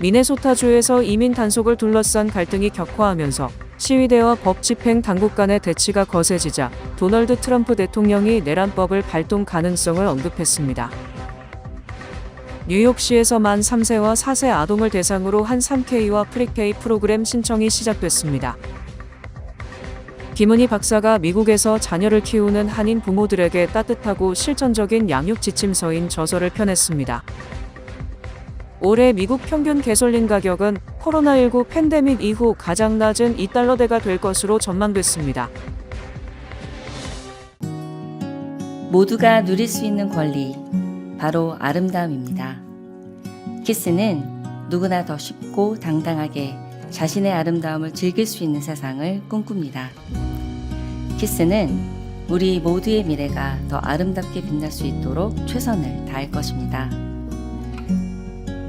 미네소타주에서 이민 단속을 둘러싼 갈등이 격화하면서 시위대와 법 집행 당국 간의 대치가 거세지자 도널드 트럼프 대통령이 내란법을 발동 가능성을 언급했습니다. 뉴욕시에서 만 3세와 4세 아동을 대상으로 한 3K와 프리-K 프로그램 신청이 시작됐습니다. 김은희 박사가 미국에서 자녀를 키우는 한인 부모들에게 따뜻하고 실천적인 양육 지침서인 저서를 펴냈습니다. 올해 미국 평균 가솔린 가격은 코로나19 팬데믹 이후 가장 낮은 $2대가 될 것으로 전망됐습니다. 모두가 누릴 수 있는 권리, 바로 아름다움입니다. 키스는 누구나 더 쉽고 당당하게 자신의 아름다움을 즐길 수 있는 세상을 꿈꿉니다. 키스는 우리 모두의 미래가 더 아름답게 빛날 수 있도록 최선을 다할 것입니다.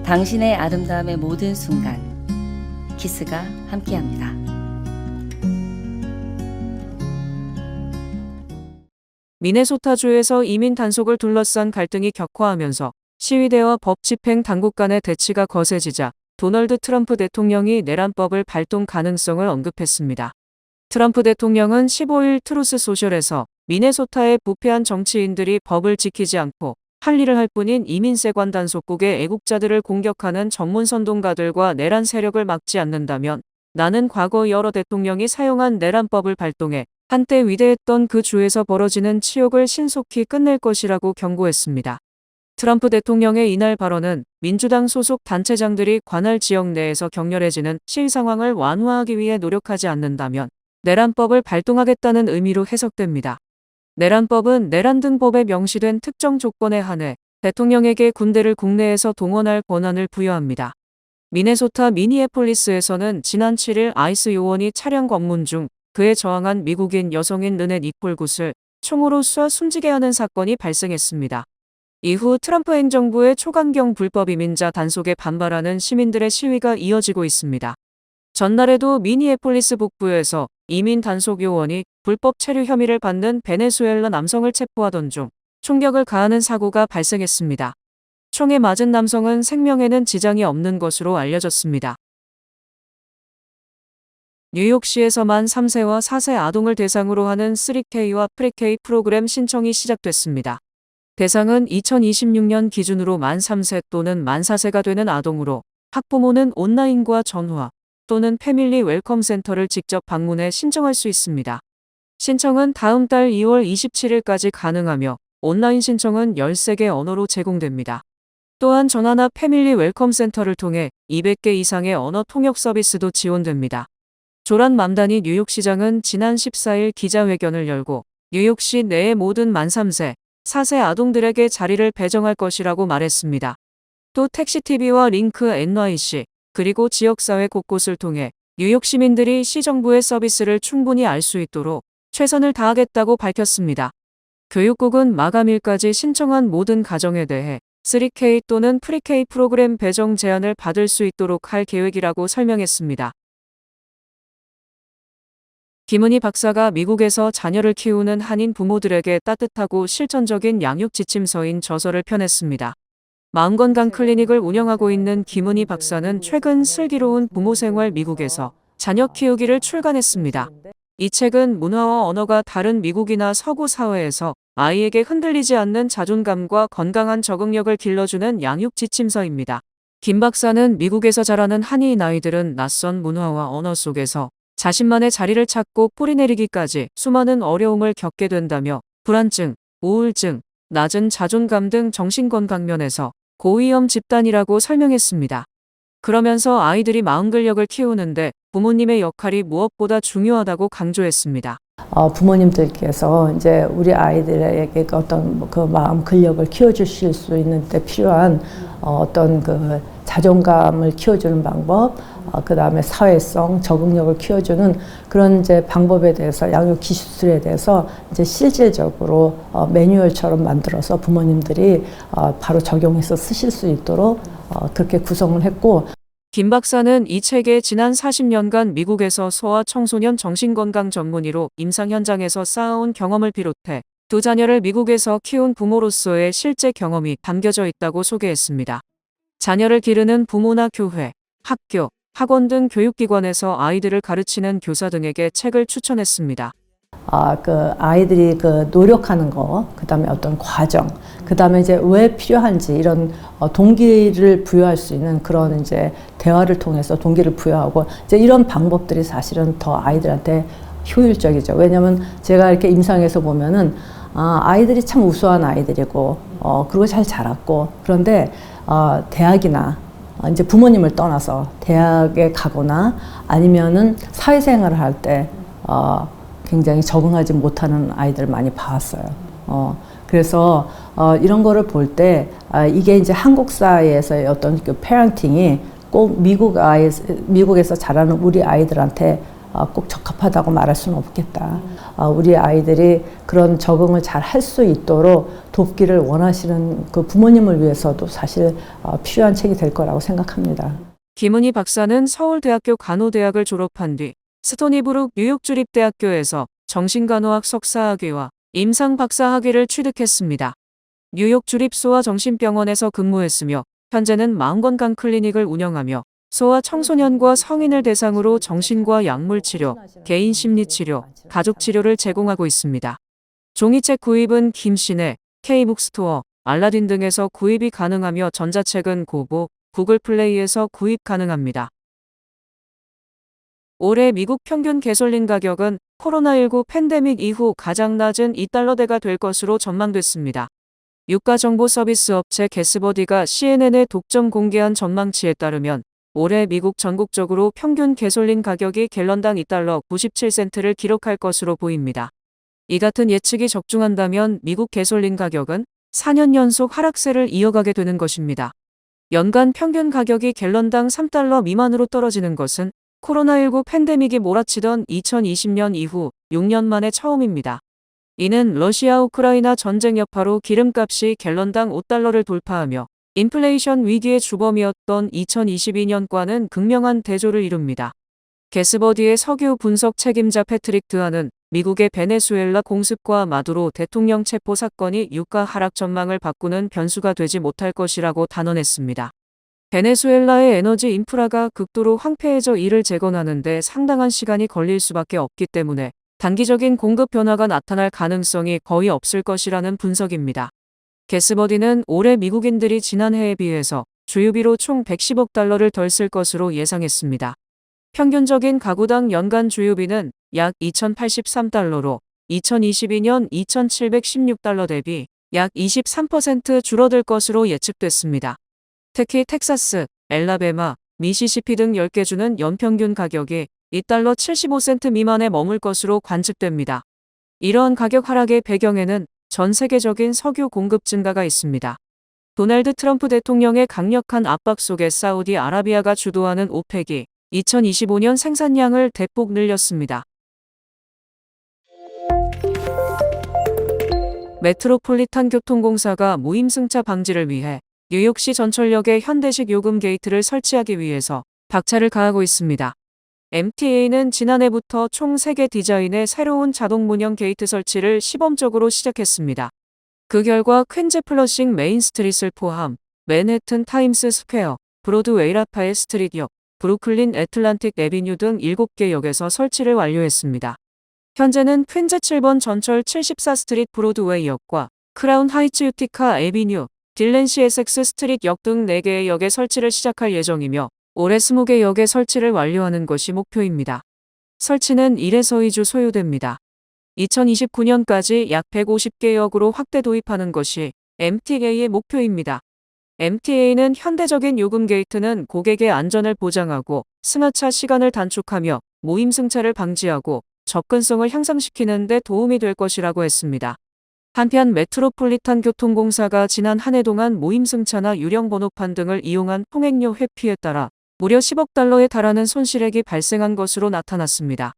당신의 아름다움의 모든 순간, 키스가 함께합니다. 미네소타주에서 이민 단속을 둘러싼 갈등이 격화하면서 시위대와 법 집행 당국 간의 대치가 거세지자 도널드 트럼프 대통령이 내란법을 발동 가능성을 언급했습니다. 트럼프 대통령은 15일 트루스 소셜에서 미네소타의 부패한 정치인들이 법을 지키지 않고 할 일을 할 뿐인 이민세관 단속국의 애국자들을 공격하는 전문 선동가들과 내란 세력을 막지 않는다면 나는 과거 여러 대통령이 사용한 내란법을 발동해 한때 위대했던 그 주에서 벌어지는 치욕을 신속히 끝낼 것이라고 경고했습니다. 트럼프 대통령의 이날 발언은 민주당 소속 단체장들이 관할 지역 내에서 격렬해지는 시위 상황을 완화하기 위해 노력하지 않는다면 내란법을 발동하겠다는 의미로 해석됩니다. 내란법은 내란 등 법에 명시된 특정 조건에 한해 대통령에게 군대를 국내에서 동원할 권한을 부여합니다. 미네소타 미니애폴리스에서는 지난 7일 아이스 요원이 차량 검문 중 그에 저항한 미국인 여성인 르네 니콜 굿을 총으로 쏴 숨지게 하는 사건이 발생했습니다. 이후 트럼프 행정부의 초강경 불법 이민자 단속에 반발하는 시민들의 시위가 이어지고 있습니다. 전날에도 미니애폴리스 북부에서 이민 단속 요원이 불법 체류 혐의를 받는 베네수엘라 남성을 체포하던 중 총격을 가하는 사고가 발생했습니다. 총에 맞은 남성은 생명에는 지장이 없는 것으로 알려졌습니다. 뉴욕시에서 만 3세와 4세 아동을 대상으로 하는 3K와 프리-K 프로그램 신청이 시작됐습니다. 대상은 2026년 기준으로 만 3세 또는 만 4세가 되는 아동으로 학부모는 온라인과 전화 또는 패밀리 웰컴 센터를 직접 방문해 신청할 수 있습니다. 신청은 다음 달 2월 27일까지 가능하며 온라인 신청은 13개 언어로 제공됩니다. 또한 전화나 패밀리 웰컴 센터를 통해 200개 이상의 언어 통역 서비스도 지원됩니다. 조란 맘다니 뉴욕시장은 지난 14일 기자회견을 열고 뉴욕시 내의 모든 만 3세, 4세 아동들에게 자리를 배정할 것이라고 말했습니다. 또 택시TV와 링크 NYC, 그리고 지역사회 곳곳을 통해 뉴욕 시민들이 시정부의 서비스를 충분히 알 수 있도록 최선을 다하겠다고 밝혔습니다. 교육국은 마감일까지 신청한 모든 가정에 대해 3K 또는 프리-K 프로그램 배정 제안을 받을 수 있도록 할 계획이라고 설명했습니다. 김은희 박사가 미국에서 자녀를 키우는 한인 부모들에게 따뜻하고 실천적인 양육 지침서인 저서를 펴냈습니다. 마음건강 클리닉을 운영하고 있는 김은희 박사는 최근 슬기로운 부모 생활 미국에서 자녀 키우기를 출간했습니다. 이 책은 문화와 언어가 다른 미국이나 서구 사회에서 아이에게 흔들리지 않는 자존감과 건강한 적응력을 길러주는 양육 지침서입니다. 김 박사는 미국에서 자라는 한인 아이들은 낯선 문화와 언어 속에서 자신만의 자리를 찾고 뿌리내리기까지 수많은 어려움을 겪게 된다며 불안증, 우울증, 낮은 자존감 등 정신건강 면에서 고위험 집단이라고 설명했습니다. 그러면서 아이들이 마음 근력을 키우는데 부모님의 역할이 무엇보다 중요하다고 강조했습니다. 부모님들께서 이제 우리 아이들에게 어떤 그 마음 근력을 키워주실 수 있는 데 필요한 어떤 그 자존감을 키워주는 방법, 그 다음에 사회성, 적응력을 키워주는 그런 이제 방법에 대해서 양육 기술에 대해서 이제 실질적으로 매뉴얼처럼 만들어서 부모님들이 바로 적용해서 쓰실 수 있도록 그렇게 구성을 했고. 김 박사는 이 책에 지난 40년간 미국에서 소아 청소년 정신건강 전문의로 임상 현장에서 쌓아온 경험을 비롯해 두 자녀를 미국에서 키운 부모로서의 실제 경험이 담겨져 있다고 소개했습니다. 자녀를 기르는 부모나 교회, 학교, 학원 등 교육기관에서 아이들을 가르치는 교사 등에게 책을 추천했습니다. 그 아이들이 그 노력하는 거, 그 다음에 어떤 과정, 그 다음에 이제 왜 필요한지 이런 동기를 부여할 수 있는 그런 이제 대화를 통해서 동기를 부여하고 이제 이런 방법들이 사실은 더 아이들한테 효율적이죠. 왜냐하면 제가 이렇게 임상에서 보면은 아이들이 참 우수한 아이들이고 그리고 잘 자랐고 그런데 대학이나 이제 부모님을 떠나서 대학에 가거나 아니면은 사회생활을 할 때 굉장히 적응하지 못하는 아이들 많이 봐왔어요. 그래서 이런 거를 볼 때 이게 이제 한국 사회에서의 어떤 그 페런팅이 꼭 미국에서 자라는 우리 아이들한테 꼭 적합하다고 말할 수는 없겠다. 우리 아이들이 그런 적응을 잘 할 수 있도록 돕기를 원하시는 그 부모님을 위해서도 사실 필요한 책이 될 거라고 생각합니다. 김은희 박사는 서울대학교 간호대학을 졸업한 뒤 스토니브룩 뉴욕 주립대학교에서 정신간호학 석사학위와 임상 박사학위를 취득했습니다. 뉴욕 주립소아정신병원에서 근무했으며 현재는 마음건강 클리닉을 운영하며 소아 청소년과 성인을 대상으로 정신과 약물치료, 개인 심리치료, 가족치료를 제공하고 있습니다. 종이책 구입은 김씨네, K북스토어, 알라딘 등에서 구입이 가능하며 전자책은 고고, 구글 플레이에서 구입 가능합니다. 올해 미국 평균 개솔린 가격은 코로나19 팬데믹 이후 가장 낮은 $2대가 될 것으로 전망됐습니다. 유가정보 서비스 업체 게스버디가 CNN에 독점 공개한 전망치에 따르면 올해 미국 전국적으로 평균 개솔린 가격이 갤런당 $2.97를 기록할 것으로 보입니다. 이 같은 예측이 적중한다면 미국 개솔린 가격은 4년 연속 하락세를 이어가게 되는 것입니다. 연간 평균 가격이 갤런당 $3 미만으로 떨어지는 것은 코로나19 팬데믹이 몰아치던 2020년 이후 6년 만에 처음입니다. 이는 러시아 우크라이나 전쟁 여파로 기름값이 갤런당 $5를 돌파하며 인플레이션 위기의 주범이었던 2022년과는 극명한 대조를 이룹니다. 게스버디의 석유 분석 책임자 패트릭 드하는 미국의 베네수엘라 공습과 마두로 대통령 체포 사건이 유가 하락 전망을 바꾸는 변수가 되지 못할 것이라고 단언했습니다. 베네수엘라의 에너지 인프라가 극도로 황폐해져 이를 재건하는 데 상당한 시간이 걸릴 수밖에 없기 때문에 단기적인 공급 변화가 나타날 가능성이 거의 없을 것이라는 분석입니다. 게스버디는 올해 미국인들이 지난해에 비해서 주유비로 총 $110억 덜 쓸 것으로 예상했습니다. 평균적인 가구당 연간 주유비는 약 $2,083로 2022년 $2,716 대비 약 23% 줄어들 것으로 예측됐습니다. 특히 텍사스, 엘라베마, 미시시피 등 10개 주는 연평균 가격이 $2.75 미만에 머물 것으로 관측됩니다. 이러한 가격 하락의 배경에는 전 세계적인 석유 공급 증가가 있습니다. 도널드 트럼프 대통령의 강력한 압박 속에 사우디아라비아가 주도하는 오펙이 2025년 생산량을 대폭 늘렸습니다. 메트로폴리탄 교통공사가 무임승차 방지를 위해 뉴욕시 전철역에 현대식 요금 게이트를 설치하기 위해서 박차를 가하고 있습니다. MTA는 지난해부터 총 3개 디자인의 새로운 자동 문형 게이트 설치를 시범적으로 시작했습니다. 그 결과 퀸즈 플러싱 메인 스트릿을 포함 맨해튼 타임스 스퀘어, 브로드웨이 라파엘 스트릿역, 브루클린 애틀란틱 애비뉴 등 7개 역에서 설치를 완료했습니다. 현재는 퀸즈 7번 전철 74 스트릿 브로드웨이역과 크라운 하이츠 유티카 애비뉴, 딜렌시 에섹스 스트릿 역 등 4개의 역에 설치를 시작할 예정이며 올해 20개 역에 설치를 완료하는 것이 목표입니다. 설치는 1에서 2주 소요됩니다. 2029년까지 약 150개 역으로 확대 도입하는 것이 MTA의 목표입니다. MTA는 현대적인 요금 게이트는 고객의 안전을 보장하고 승하차 시간을 단축하며 무임승차를 방지하고 접근성을 향상시키는 데 도움이 될 것이라고 했습니다. 한편 메트로폴리탄 교통공사가 지난 한 해 동안 무임승차나 유령 번호판 등을 이용한 통행료 회피에 따라 무려 $10억 달하는 손실액이 발생한 것으로 나타났습니다.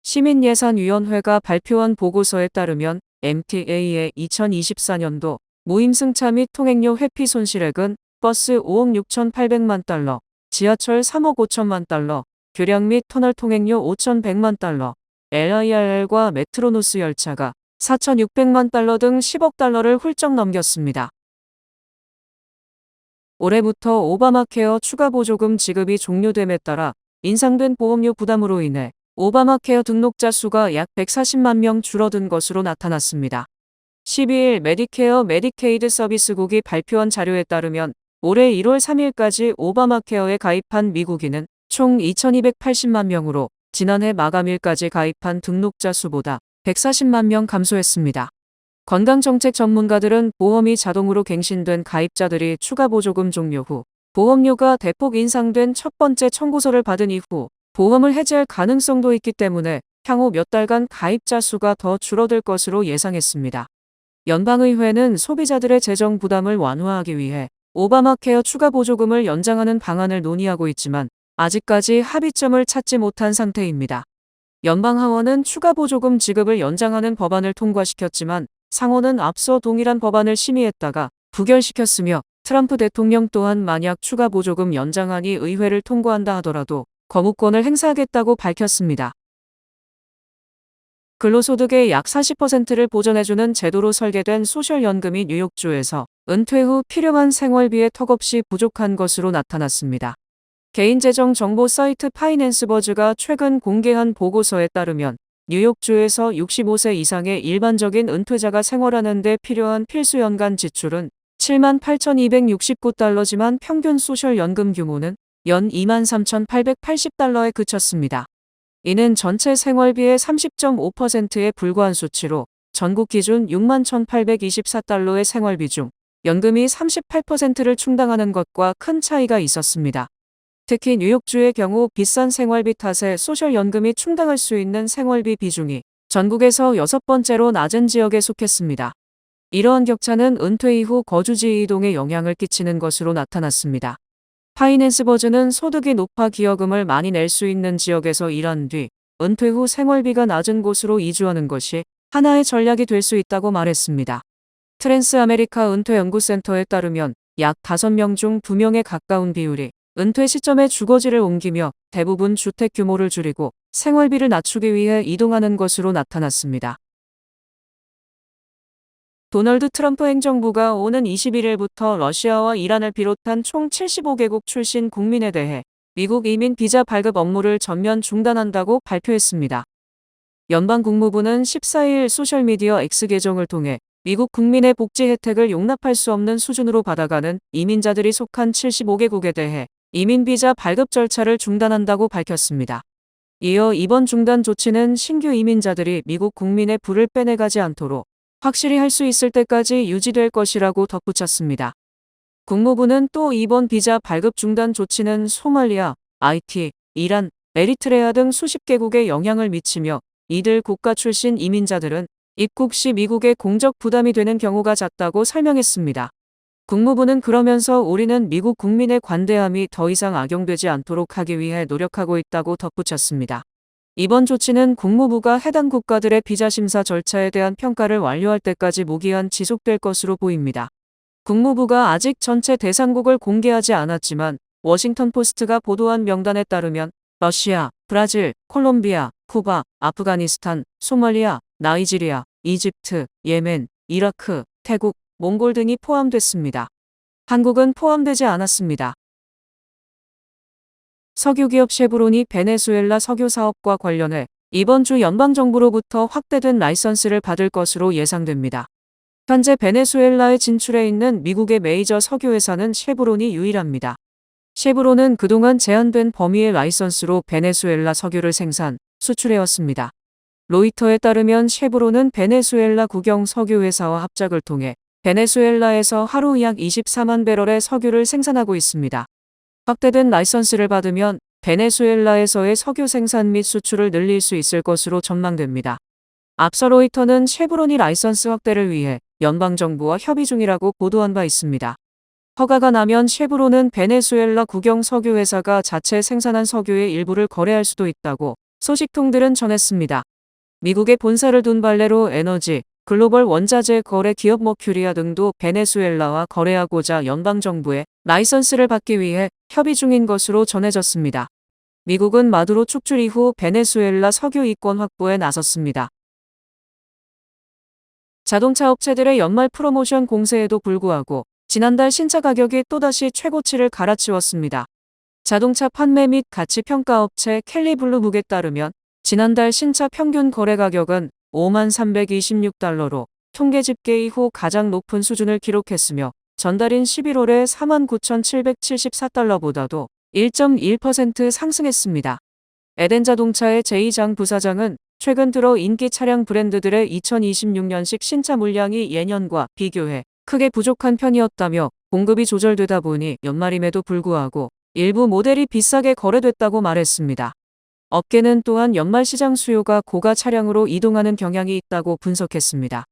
시민예산위원회가 발표한 보고서에 따르면 MTA의 2024년도 무임승차 및 통행료 회피 손실액은 버스 $5억 6,800만 달러, 지하철 $3억 5천만 달러, 교량 및 터널 통행료 $5,100만 달러, LIRR과 메트로노스 열차가 $4,600만 달러 등 $10억 를 훌쩍 넘겼습니다. 올해부터 오바마 케어 추가 보조금 지급이 종료됨에 따라 인상된 보험료 부담으로 인해 오바마 케어 등록자 수가 약 140만 명 줄어든 것으로 나타났습니다. 12일 메디케어 메디케이드 서비스국이 발표한 자료에 따르면 올해 1월 3일까지 오바마 케어에 가입한 미국인은 총 2,280만 명으로 지난해 마감일까지 가입한 등록자 수보다 140만 명 감소했습니다. 건강정책 전문가들은 보험이 자동으로 갱신된 가입자들이 추가 보조금 종료 후 보험료가 대폭 인상된 첫 번째 청구서를 받은 이후 보험을 해지할 가능성도 있기 때문에 향후 몇 달간 가입자 수가 더 줄어들 것으로 예상했습니다. 연방의회는 소비자들의 재정 부담을 완화하기 위해 오바마 케어 추가 보조금을 연장하는 방안을 논의하고 있지만 아직까지 합의점을 찾지 못한 상태입니다. 연방하원은 추가 보조금 지급을 연장하는 법안을 통과시켰지만 상원은 앞서 동일한 법안을 심의했다가 부결시켰으며 트럼프 대통령 또한 만약 추가 보조금 연장안이 의회를 통과한다 하더라도 거부권을 행사하겠다고 밝혔습니다. 근로소득의 약 40%를 보전해주는 제도로 설계된 소셜연금이 뉴욕주에서 은퇴 후 필요한 생활비에 턱없이 부족한 것으로 나타났습니다. 개인재정 정보 사이트 파이낸스버즈가 최근 공개한 보고서에 따르면 뉴욕주에서 65세 이상의 일반적인 은퇴자가 생활하는 데 필요한 필수 연간 지출은 78,269달러지만 평균 소셜연금 규모는 연 23,880달러에 그쳤습니다. 이는 전체 생활비의 30.5%에 불과한 수치로 전국 기준 61,824달러의 생활비 중 연금이 38%를 충당하는 것과 큰 차이가 있었습니다. 특히 뉴욕주의 경우 비싼 생활비 탓에 소셜연금이 충당할 수 있는 생활비 비중이 전국에서 6번째로 낮은 지역에 속했습니다. 이러한 격차는 은퇴 이후 거주지 이동에 영향을 끼치는 것으로 나타났습니다. 파이낸스버즈는 소득이 높아 기여금을 많이 낼 수 있는 지역에서 일한 뒤 은퇴 후 생활비가 낮은 곳으로 이주하는 것이 하나의 전략이 될 수 있다고 말했습니다. 트랜스 아메리카 은퇴연구센터에 따르면 약 5명 중 2명에 가까운 비율이 은퇴 시점에 주거지를 옮기며 대부분 주택 규모를 줄이고 생활비를 낮추기 위해 이동하는 것으로 나타났습니다. 도널드 트럼프 행정부가 오는 21일부터 러시아와 이란을 비롯한 총 75개국 출신 국민에 대해 미국 이민 비자 발급 업무를 전면 중단한다고 발표했습니다. 연방국무부는 14일 소셜미디어 X 계정을 통해 미국 국민의 복지 혜택을 용납할 수 없는 수준으로 받아가는 이민자들이 속한 75개국에 대해 이민 비자 발급 절차를 중단한다고 밝혔습니다. 이어 이번 중단 조치는 신규 이민자들이 미국 국민의 부를 빼내가지 않도록 확실히 할 수 있을 때까지 유지될 것이라고 덧붙였습니다. 국무부는 또 이번 비자 발급 중단 조치는 소말리아, 하이티, 이란, 에리트레아 등 수십 개국에 영향을 미치며 이들 국가 출신 이민자들은 입국 시 미국에 공적 부담이 되는 경우가 잦다고 설명했습니다. 국무부는 그러면서 우리는 미국 국민의 관대함이 더 이상 악용되지 않도록 하기 위해 노력하고 있다고 덧붙였습니다. 이번 조치는 국무부가 해당 국가들의 비자 심사 절차에 대한 평가를 완료할 때까지 무기한 지속될 것으로 보입니다. 국무부가 아직 전체 대상국을 공개하지 않았지만 워싱턴 포스트가 보도한 명단에 따르면 러시아, 브라질, 콜롬비아, 쿠바, 아프가니스탄, 소말리아, 나이지리아, 이집트, 예멘, 이라크, 태국, 몽골 등이 포함됐습니다. 한국은 포함되지 않았습니다. 석유기업 쉐브론이 베네수엘라 석유 사업과 관련해 이번 주 연방정부로부터 확대된 라이선스를 받을 것으로 예상됩니다. 현재 베네수엘라에 진출해 있는 미국의 메이저 석유회사는 쉐브론이 유일합니다. 쉐브론은 그동안 제한된 범위의 라이선스로 베네수엘라 석유를 생산, 수출해왔습니다. 로이터에 따르면 쉐브론은 베네수엘라 국영 석유회사와 합작을 통해 베네수엘라에서 하루 약 24만 배럴의 석유를 생산하고 있습니다. 확대된 라이선스를 받으면 베네수엘라에서의 석유 생산 및 수출을 늘릴 수 있을 것으로 전망됩니다. 앞서 로이터는 쉐브론이 라이선스 확대를 위해 연방정부와 협의 중이라고 보도한 바 있습니다. 허가가 나면 쉐브론은 베네수엘라 국영 석유회사가 자체 생산한 석유의 일부를 거래할 수도 있다고 소식통들은 전했습니다. 미국의 본사를 둔 발레로 에너지, 글로벌 원자재 거래 기업 머큐리아 등도 베네수엘라와 거래하고자 연방정부의 라이선스를 받기 위해 협의 중인 것으로 전해졌습니다. 미국은 마두로 축출 이후 베네수엘라 석유 이권 확보에 나섰습니다. 자동차 업체들의 연말 프로모션 공세에도 불구하고 지난달 신차 가격이 또다시 최고치를 갈아치웠습니다. 자동차 판매 및 가치 평가 업체 켈리블루북에 따르면 지난달 신차 평균 거래 가격은 5326달러로 통계 집계 이후 가장 높은 수준을 기록했으며 전달인 11월에 49,774달러보다도 1.1% 상승했습니다. 에덴 자동차의 제이장 부사장은 최근 들어 인기 차량 브랜드들의 2026년식 신차 물량이 예년과 비교해 크게 부족한 편이었다며 공급이 조절되다 보니 연말임에도 불구하고 일부 모델이 비싸게 거래됐다고 말했습니다. 업계는 또한 연말 시장 수요가 고가 차량으로 이동하는 경향이 있다고 분석했습니다.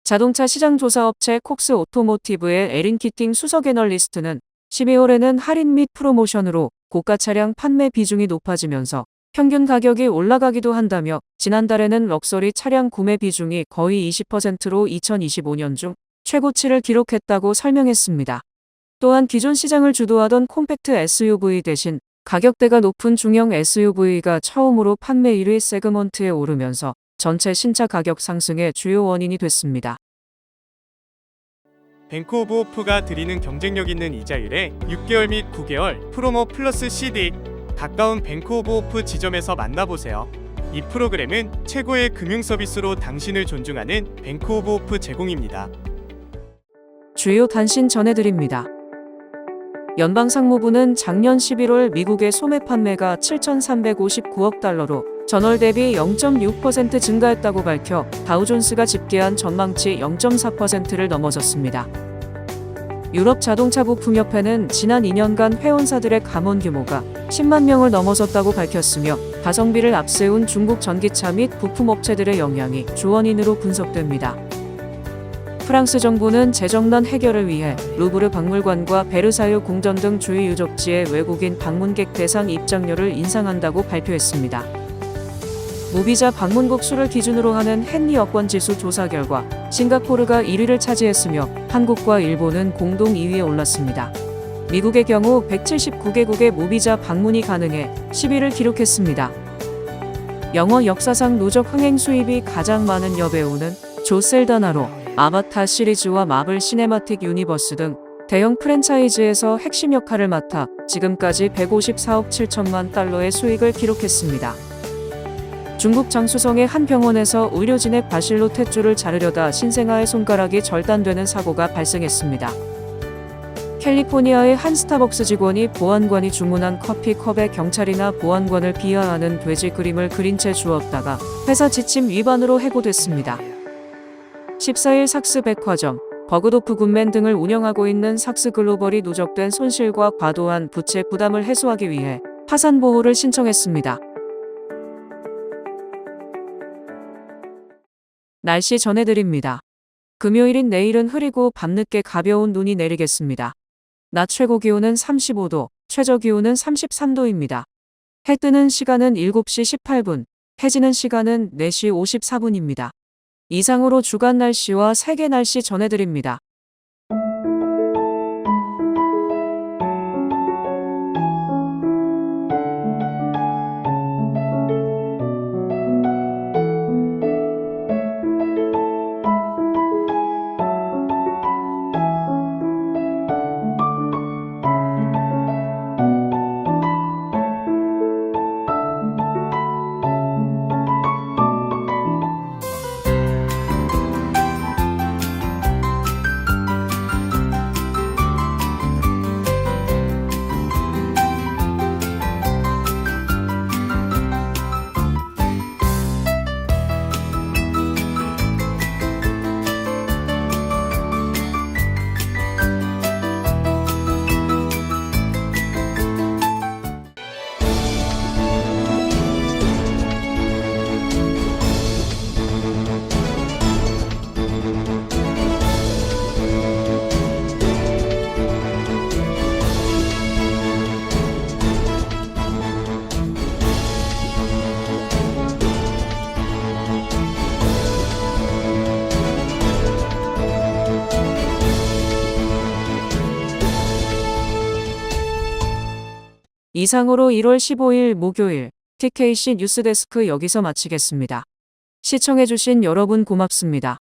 자동차 시장 조사 업체 콕스 오토모티브의 에린 키팅 수석 애널리스트는 12월에는 할인 및 프로모션으로 고가 차량 판매 비중이 높아지면서 평균 가격이 올라가기도 한다며 지난달에는 럭셔리 차량 구매 비중이 거의 20%로 2025년 중 최고치를 기록했다고 설명했습니다. 또한 기존 시장을 주도하던 콤팩트 SUV 대신 가격대가 높은 중형 SUV가 처음으로 판매 1위 세그먼트에 오르면서 전체 신차 가격 상승의 주요 원인이 됐습니다. 뱅크 오브 호프가 드리는 경쟁력 있는 이자율에 6개월 및 9개월 프로모 플러스 CD 가까운 뱅크 오브 호프 지점에서 만나보세요. 이 프로그램은 최고의 금융 서비스로 당신을 존중하는 뱅크 오브 호프 제공입니다. 주요 단신 전해드립니다. 연방상무부는 작년 11월 미국의 소매 판매가 7,359억 달러로 전월 대비 0.6% 증가했다고 밝혀 다우존스가 집계한 전망치 0.4%를 넘어섰습니다. 유럽 자동차 부품협회는 지난 2년간 회원사들의 감원 규모가 10만 명을 넘어섰다고 밝혔으며 가성비를 앞세운 중국 전기차 및 부품업체들의 영향이 주원인으로 분석됩니다. 프랑스 정부는 재정난 해결을 위해 루브르 박물관과 베르사유 궁전 등 주요 유적지의 외국인 방문객 대상 입장료를 인상한다고 발표했습니다. 무비자 방문국 수를 기준으로 하는 헨리 여권지수 조사 결과 싱가포르가 1위를 차지했으며 한국과 일본은 공동 2위에 올랐습니다. 미국의 경우 179개국의 무비자 방문이 가능해 10위를 기록했습니다. 영화 역사상 누적 흥행 수입이 가장 많은 여배우는 조 셀다나로 아바타 시리즈와 마블 시네마틱 유니버스 등 대형 프랜차이즈에서 핵심 역할을 맡아 지금까지 154억 7천만 달러의 수익을 기록했습니다. 중국 장수성의 한 병원에서 의료진의 과실로 탯줄을 자르려다 신생아의 손가락이 절단되는 사고가 발생했습니다. 캘리포니아의 한 스타벅스 직원이 보안관이 주문한 커피컵에 경찰이나 보안관을 비하하는 돼지 그림을 그린 채 주었다가 회사 지침 위반으로 해고됐습니다. 14일 삭스 백화점, 버그도프 굿맨 등을 운영하고 있는 삭스 글로벌이 누적된 손실과 과도한 부채 부담을 해소하기 위해 파산 보호를 신청했습니다. 날씨 전해드립니다. 금요일인 내일은 흐리고 밤늦게 가벼운 눈이 내리겠습니다. 낮 최고 기온은 35도, 최저 기온은 33도입니다. 해 뜨는 시간은 7시 18분, 해 지는 시간은 4시 54분입니다. 이상으로 주간 날씨와 세계 날씨 전해드립니다. 이상으로 1월 15일 목요일 TKC 뉴스데스크 여기서 마치겠습니다. 시청해주신 여러분 고맙습니다.